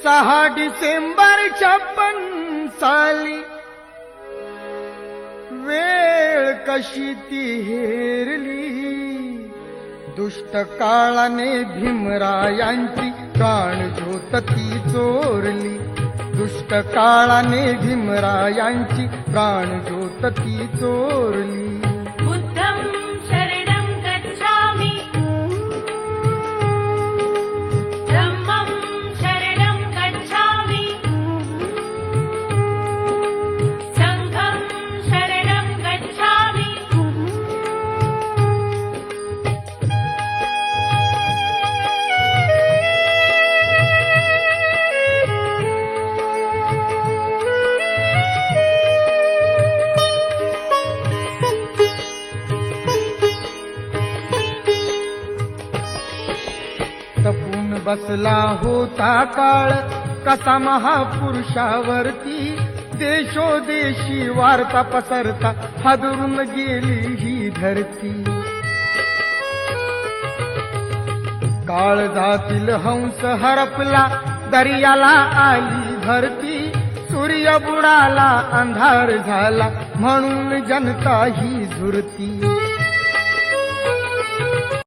6 डिसेंबर 56 साली वेळ कशी ती हेरली, दुष्ट काळाने भीमरायांची प्राणज्योत ती चोरली, दुष्ट काळाने भीमरायांची प्राणज्योत ती चोरली. बुद्धं शरणं गच्छामि, धम्मं शरणं गच्छामि, संघं शरणं गच्छामि. तपून बसला होता काळ कसा महापुरुषावरती, देशोदेशी वार्ता पसरता हादरून गेली ही धरती. काळजातील हंस हरपला दर्याला आली भरती, सूर्य बुडाला अंधार झाला म्हणून जनता ही झुरती.